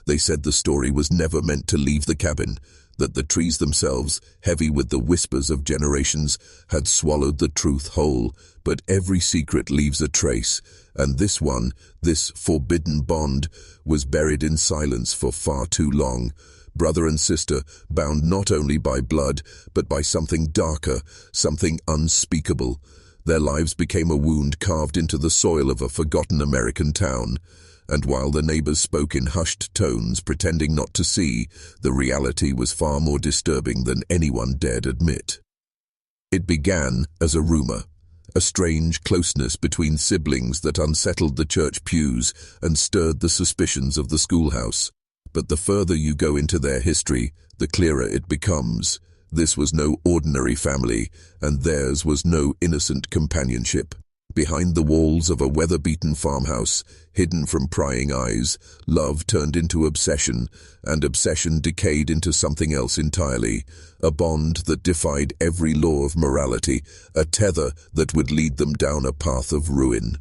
They said the story was never meant to leave the cabin, that the trees themselves, heavy with the whispers of generations, had swallowed the truth whole. But every secret leaves a trace, and this one, this forbidden bond, was buried in silence for far too long. Brother and sister, bound not only by blood, but by something darker, something unspeakable. Their lives became a wound carved into the soil of a forgotten American town. And while the neighbors spoke in hushed tones, pretending not to see, the reality was far more disturbing than anyone dared admit. It began as a rumor, a strange closeness between siblings that unsettled the church pews and stirred the suspicions of the schoolhouse. But the further you go into their history, the clearer it becomes. This was no ordinary family, and theirs was no innocent companionship. Behind the walls of a weather-beaten farmhouse, hidden from prying eyes, love turned into obsession, and obsession decayed into something else entirely, a bond that defied every law of morality, a tether that would lead them down a path of ruin.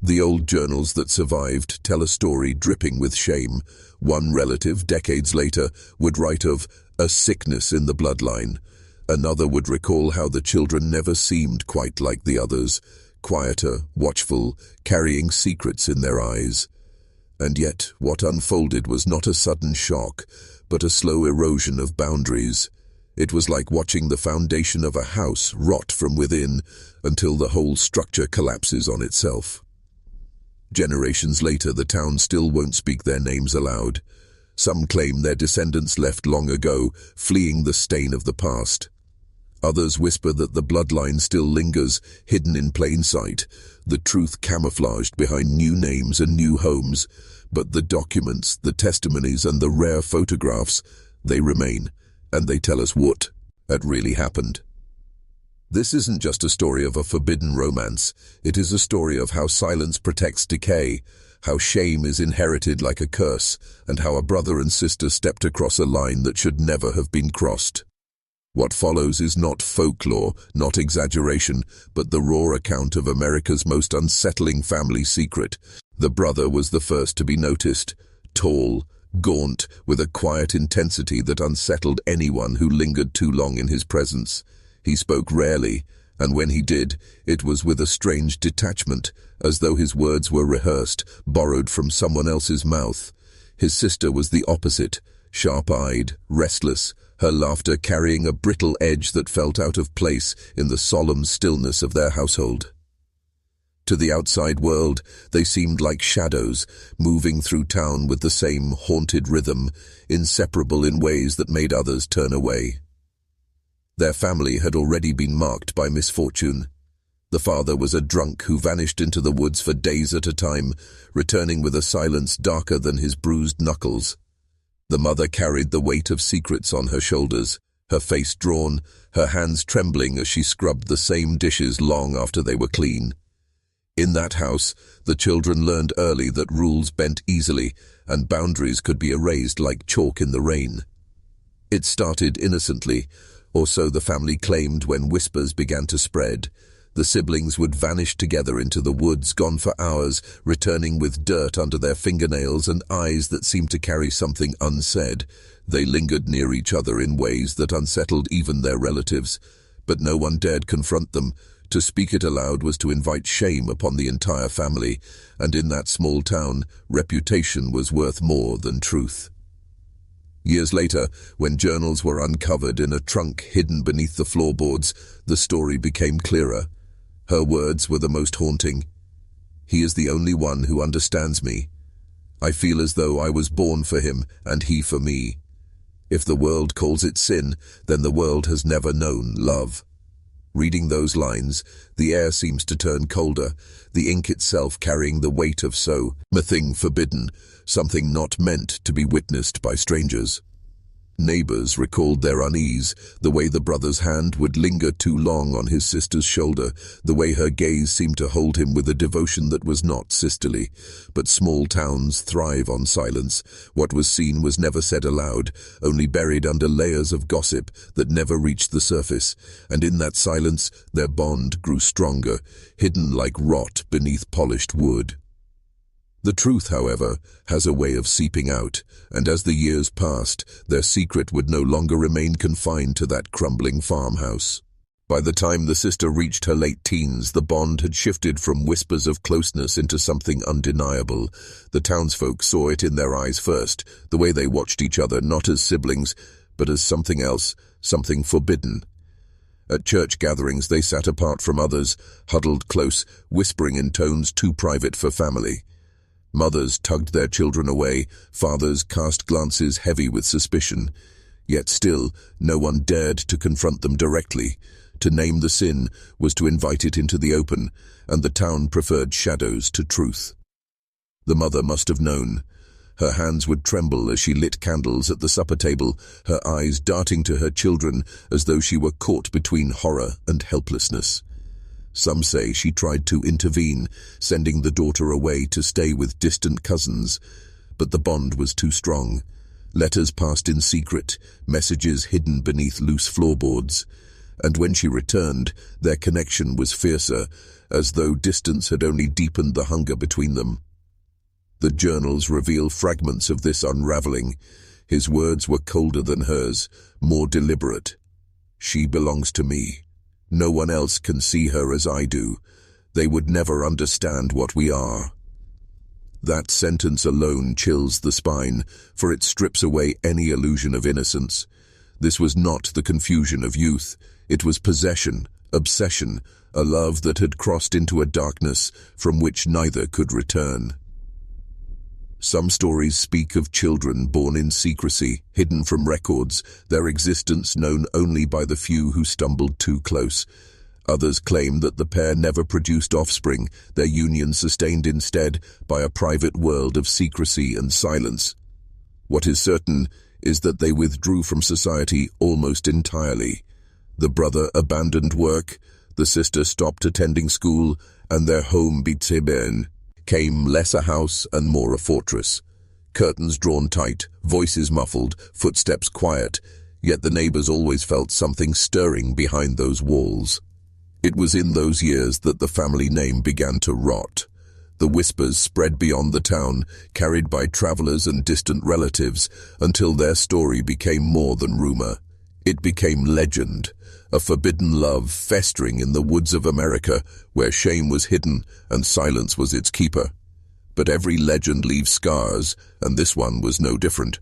The old journals that survived tell a story dripping with shame. One relative, decades later, would write of a sickness in the bloodline. Another would recall how the children never seemed quite like the others, quieter, watchful, carrying secrets in their eyes. And yet, what unfolded was not a sudden shock, but a slow erosion of boundaries. It was like watching the foundation of a house rot from within until the whole structure collapses on itself. Generations later, the town still won't speak their names aloud. Some claim their descendants left long ago, fleeing the stain of the past. Others whisper that the bloodline still lingers, hidden in plain sight, the truth camouflaged behind new names and new homes. But the documents, the testimonies, and the rare photographs, they remain, and they tell us what had really happened. This isn't just a story of a forbidden romance. It is a story of how silence protects decay, how shame is inherited like a curse, and how a brother and sister stepped across a line that should never have been crossed. What follows is not folklore, not exaggeration, but the raw account of America's most unsettling family secret. The brother was the first to be noticed, tall, gaunt, with a quiet intensity that unsettled anyone who lingered too long in his presence. He spoke rarely, and when he did, it was with a strange detachment, as though his words were rehearsed, borrowed from someone else's mouth. His sister was the opposite, sharp-eyed, restless, her laughter carrying a brittle edge that felt out of place in the solemn stillness of their household. To the outside world, they seemed like shadows, moving through town with the same haunted rhythm, inseparable in ways that made others turn away. Their family had already been marked by misfortune. The father was a drunk who vanished into the woods for days at a time, returning with a silence darker than his bruised knuckles. The mother carried the weight of secrets on her shoulders, her face drawn, her hands trembling as she scrubbed the same dishes long after they were clean. In that house, the children learned early that rules bent easily and boundaries could be erased like chalk in the rain. It started innocently, or so the family claimed when whispers began to spread. The siblings would vanish together into the woods, gone for hours, returning with dirt under their fingernails and eyes that seemed to carry something unsaid. They lingered near each other in ways that unsettled even their relatives, but no one dared confront them. To speak it aloud was to invite shame upon the entire family, and in that small town, reputation was worth more than truth. Years later, when journals were uncovered in a trunk hidden beneath the floorboards, the story became clearer. Her words were the most haunting. "He is the only one who understands me. I feel as though I was born for him and he for me. If the world calls it sin, then the world has never known love." Reading those lines, the air seems to turn colder, the ink itself carrying the weight of a thing forbidden, something not meant to be witnessed by strangers. Neighbors recalled their unease, the way the brother's hand would linger too long on his sister's shoulder, the way her gaze seemed to hold him with a devotion that was not sisterly. But small towns thrive on silence. What was seen was never said aloud, only buried under layers of gossip that never reached the surface, and in that silence their bond grew stronger, hidden like rot beneath polished wood. The truth, however, has a way of seeping out, and as the years passed, their secret would no longer remain confined to that crumbling farmhouse. By the time the sister reached her late teens, the bond had shifted from whispers of closeness into something undeniable. The townsfolk saw it in their eyes first, the way they watched each other not as siblings, but as something else, something forbidden. At church gatherings they sat apart from others, huddled close, whispering in tones too private for family. Mothers tugged their children away, fathers cast glances heavy with suspicion. Yet still, no one dared to confront them directly. To name the sin was to invite it into the open, and the town preferred shadows to truth. The mother must have known. Her hands would tremble as she lit candles at the supper table, her eyes darting to her children as though she were caught between horror and helplessness. Some say she tried to intervene, sending the daughter away to stay with distant cousins, but the bond was too strong. Letters passed in secret, messages hidden beneath loose floorboards, and when she returned, their connection was fiercer, as though distance had only deepened the hunger between them. The journals reveal fragments of this unraveling. His words were colder than hers, more deliberate. "She belongs to me. No one else can see her as I do. They would never understand what we are." That sentence alone chills the spine, for it strips away any illusion of innocence. This was not the confusion of youth. It was possession, obsession, a love that had crossed into a darkness from which neither could return. Some stories speak of children born in secrecy, hidden from records, their existence known only by the few who stumbled too close. Others claim that the pair never produced offspring, their union sustained instead by a private world of secrecy and silence. What is certain is that they withdrew from society almost entirely. The brother abandoned work, the sister stopped attending school, and their home became less a house and more a fortress. Curtains drawn tight, voices muffled, footsteps quiet, yet the neighbors always felt something stirring behind those walls. It was in those years that the family name began to rot. The whispers spread beyond the town, carried by travelers and distant relatives, until their story became more than rumor. It became legend, a forbidden love festering in the woods of America, where shame was hidden and silence was its keeper. But every legend leaves scars, and this one was no different.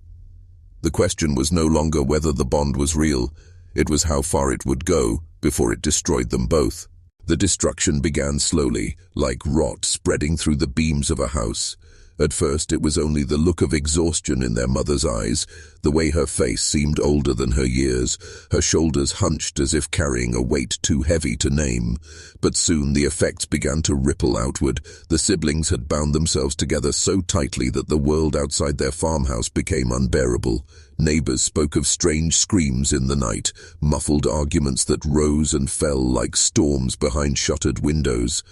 The question was no longer whether the bond was real, it was how far it would go before it destroyed them both. The destruction began slowly, like rot spreading through the beams of a house. At first it was only the look of exhaustion in their mother's eyes, the way her face seemed older than her years, her shoulders hunched as if carrying a weight too heavy to name. But soon the effects began to ripple outward. The siblings had bound themselves together so tightly that the world outside their farmhouse became unbearable. Neighbors spoke of strange screams in the night, muffled arguments that rose and fell like storms behind shuttered windows.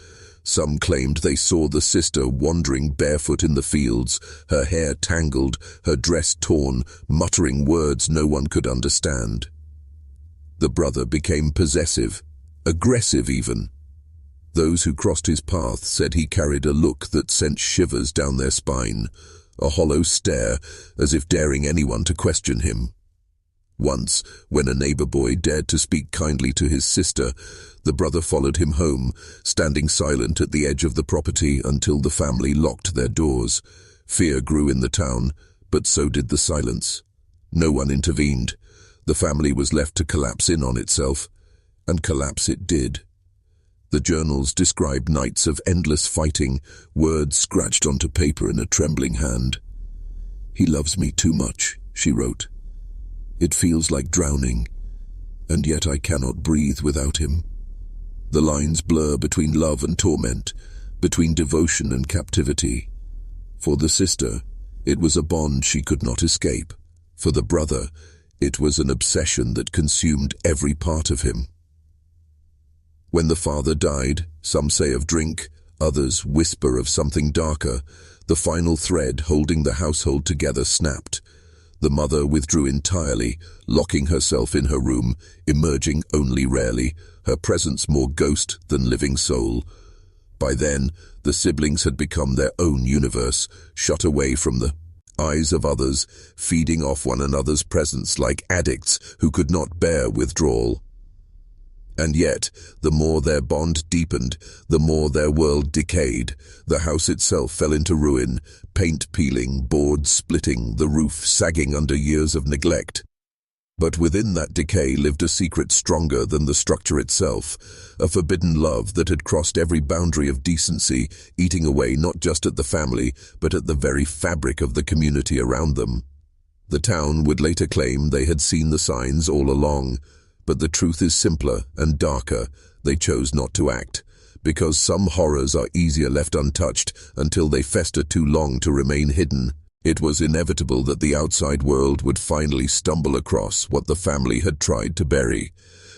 Some claimed they saw the sister wandering barefoot in the fields, her hair tangled, her dress torn, muttering words no one could understand. The brother became possessive, aggressive even. Those who crossed his path said he carried a look that sent shivers down their spine, a hollow stare as if daring anyone to question him. Once, when a neighbor boy dared to speak kindly to his sister, the brother followed him home, standing silent at the edge of the property until the family locked their doors. Fear grew in the town, but so did the silence. No one intervened. The family was left to collapse in on itself, and collapse it did. The journals described nights of endless fighting, words scratched onto paper in a trembling hand. "He loves me too much," she wrote. "It feels like drowning, and yet I cannot breathe without him." The lines blur between love and torment, between devotion and captivity. For the sister, it was a bond she could not escape. For the brother, it was an obsession that consumed every part of him. When the father died, some say of drink, others whisper of something darker, the final thread holding the household together snapped. The mother withdrew entirely, locking herself in her room, emerging only rarely, her presence more ghost than living soul. By then, the siblings had become their own universe, shut away from the eyes of others, feeding off one another's presence like addicts who could not bear withdrawal. And yet, the more their bond deepened, the more their world decayed. The house itself fell into ruin, paint peeling, boards splitting, the roof sagging under years of neglect. But within that decay lived a secret stronger than the structure itself, a forbidden love that had crossed every boundary of decency, eating away not just at the family, but at the very fabric of the community around them. The town would later claim they had seen the signs all along, but the truth is simpler and darker. They chose not to act, because some horrors are easier left untouched until they fester too long to remain hidden. It was inevitable that the outside world would finally stumble across what the family had tried to bury.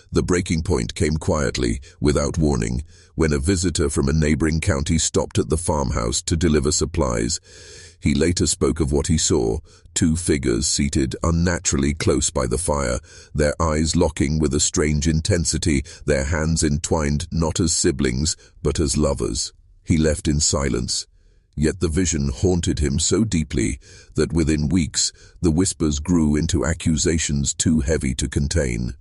The breaking point came quietly, without warning, when a visitor from a neighboring county stopped at the farmhouse to deliver supplies. He later spoke of what he saw, two figures seated unnaturally close by the fire, their eyes locking with a strange intensity, their hands entwined not as siblings, but as lovers. He left in silence. Yet the vision haunted him so deeply that within weeks the whispers grew into accusations too heavy to contain.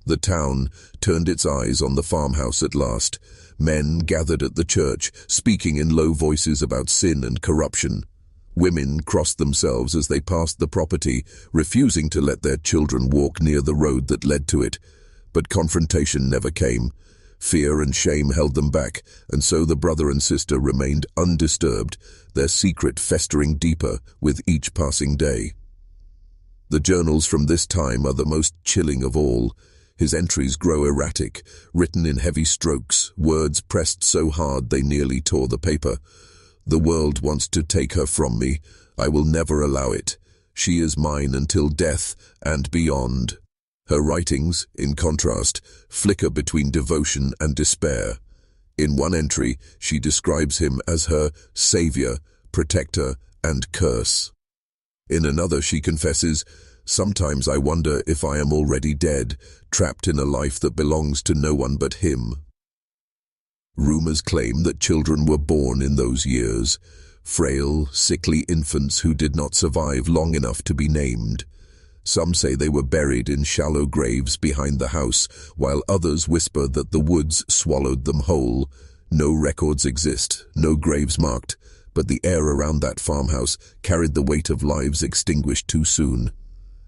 The town turned its eyes on the farmhouse at last. Men gathered at the church, speaking in low voices about sin and corruption. Women crossed themselves as they passed the property, refusing to let their children walk near the road that led to it. But confrontation never came. Fear and shame held them back, and so the brother and sister remained undisturbed, their secret festering deeper with each passing day. The journals from this time are the most chilling of all. His entries grow erratic, written in heavy strokes, words pressed so hard they nearly tore the paper. "The world wants to take her from me. I will never allow it. She is mine until death and beyond." Her writings, in contrast, flicker between devotion and despair. In one entry, she describes him as her savior, protector, and curse. In another, she confesses, "Sometimes I wonder if I am already dead, trapped in a life that belongs to no one but him." Rumors claim that children were born in those years, frail, sickly infants who did not survive long enough to be named. Some say they were buried in shallow graves behind the house, while others whisper that the woods swallowed them whole. No records exist, no graves marked, but the air around that farmhouse carried the weight of lives extinguished too soon.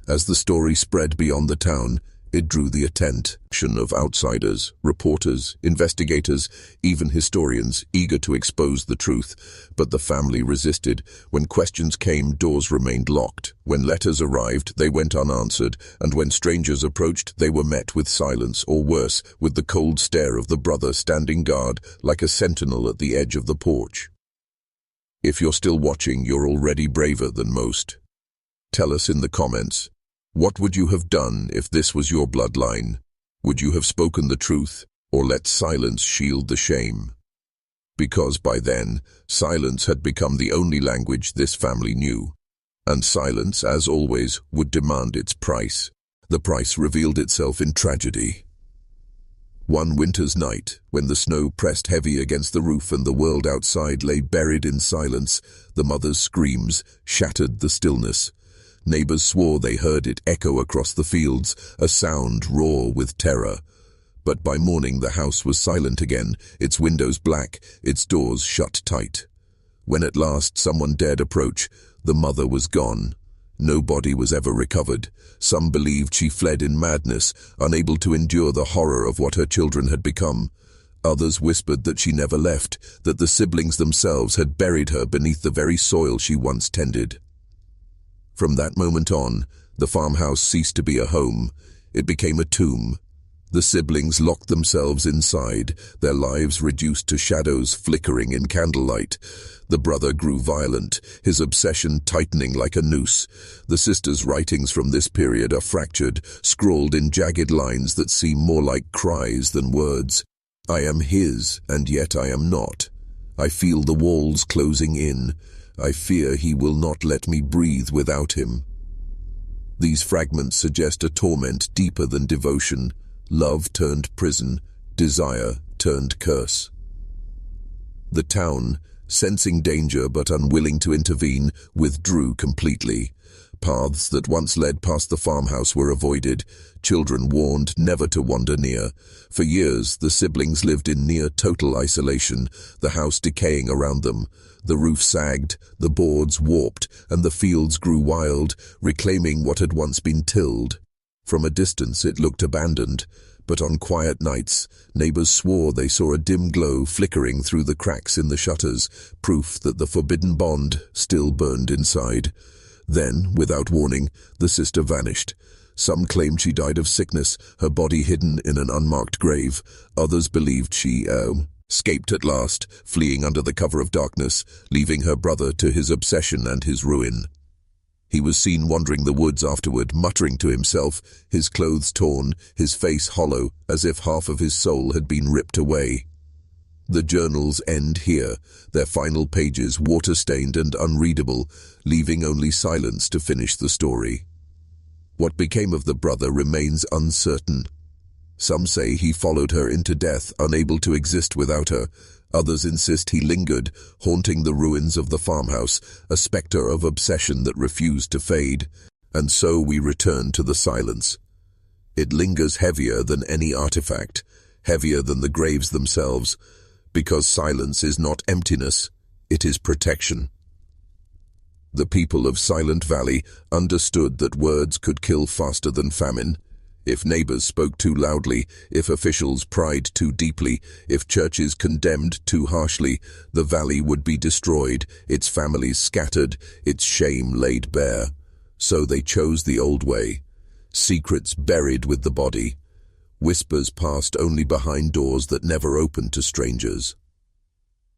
As the story spread beyond the town, it drew the attention of outsiders, reporters, investigators, even historians eager to expose the truth. But the family resisted. When questions came, doors remained locked. When letters arrived, they went unanswered, and when strangers approached, they were met with silence, or worse, with the cold stare of the brother standing guard, like a sentinel at the edge of the porch. If you're still watching, you're already braver than most. Tell us in the comments. What would you have done if this was your bloodline? Would you have spoken the truth, or let silence shield the shame? Because by then, silence had become the only language this family knew. And silence, as always, would demand its price. The price revealed itself in tragedy. One winter's night, when the snow pressed heavy against the roof and the world outside lay buried in silence, the mother's screams shattered the stillness. Neighbors swore they heard it echo across the fields, a sound raw with terror. But by morning the house was silent again, its windows black, its doors shut tight. When at last someone dared approach, the mother was gone. No body was ever recovered. Some believed she fled in madness, unable to endure the horror of what her children had become. Others whispered that she never left, that the siblings themselves had buried her beneath the very soil she once tended. From that moment on, the farmhouse ceased to be a home. It became a tomb. The siblings locked themselves inside, their lives reduced to shadows flickering in candlelight. The brother grew violent, his obsession tightening like a noose. The sister's writings from this period are fractured, scrawled in jagged lines that seem more like cries than words. I am his, and yet I am not. I feel the walls closing in. I fear he will not let me breathe without him. These fragments suggest a torment deeper than devotion. Love turned prison, desire turned curse. The town, sensing danger but unwilling to intervene, withdrew completely. Paths that once led past the farmhouse were avoided, children warned never to wander near. For years, the siblings lived in near total isolation, the house decaying around them. The roof sagged, the boards warped, and the fields grew wild, reclaiming what had once been tilled. From a distance it looked abandoned, but on quiet nights, neighbors swore they saw a dim glow flickering through the cracks in the shutters, proof that the forbidden bond still burned inside. Then, without warning, the sister vanished. Some claimed she died of sickness, her body hidden in an unmarked grave. Others believed she escaped at last, fleeing under the cover of darkness, leaving her brother to his obsession and his ruin. He was seen wandering the woods afterward, muttering to himself, his clothes torn, his face hollow, as if half of his soul had been ripped away. The journals end here, their final pages water-stained and unreadable, leaving only silence to finish the story. What became of the brother remains uncertain. Some say he followed her into death, unable to exist without her. Others insist he lingered, haunting the ruins of the farmhouse, a spectre of obsession that refused to fade. And so we return to the silence. It lingers heavier than any artifact, heavier than the graves themselves, because silence is not emptiness, it is protection. The people of Silent Valley understood that words could kill faster than famine. If neighbors spoke too loudly, if officials pried too deeply, if churches condemned too harshly, the valley would be destroyed, its families scattered, its shame laid bare. So they chose the old way, secrets buried with the body. Whispers passed only behind doors that never opened to strangers.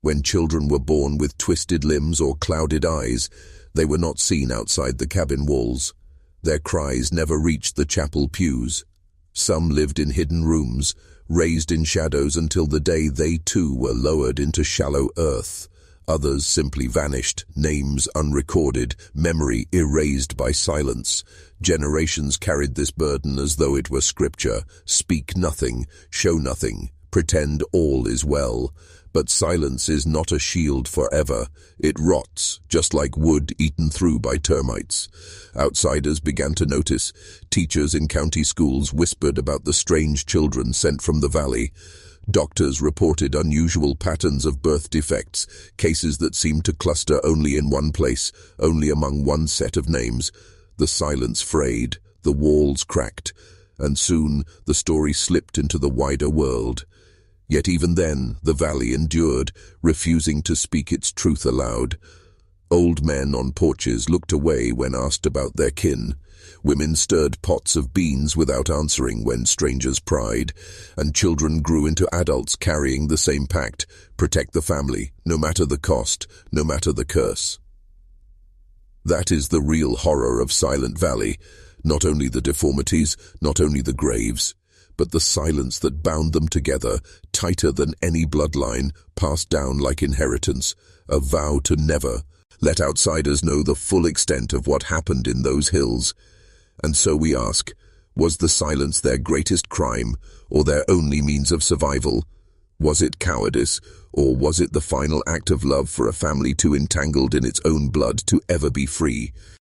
When children were born with twisted limbs or clouded eyes, they were not seen outside the cabin walls. Their cries never reached the chapel pews. Some lived in hidden rooms, raised in shadows until the day they too were lowered into shallow earth. Others simply vanished, names unrecorded, memory erased by silence. Generations carried this burden as though it were scripture: speak nothing, show nothing, pretend all is well. But silence is not a shield forever. It rots, just like wood eaten through by termites. Outsiders began to notice. Teachers in county schools whispered about the strange children sent from the valley. Doctors reported unusual patterns of birth defects, cases that seemed to cluster only in one place, only among one set of names. The silence frayed, the walls cracked, and soon the story slipped into the wider world. Yet even then, the valley endured, refusing to speak its truth aloud. Old men on porches looked away when asked about their kin. Women stirred pots of beans without answering when strangers pried, and children grew into adults carrying the same pact: protect the family, no matter the cost, no matter the curse. That is the real horror of Silent Valley, not only the deformities, not only the graves, but the silence that bound them together, tighter than any bloodline, passed down like inheritance, a vow to never let outsiders know the full extent of what happened in those hills. And so we ask, was the silence their greatest crime, or their only means of survival? Was it cowardice, or was it the final act of love for a family too entangled in its own blood to ever be free?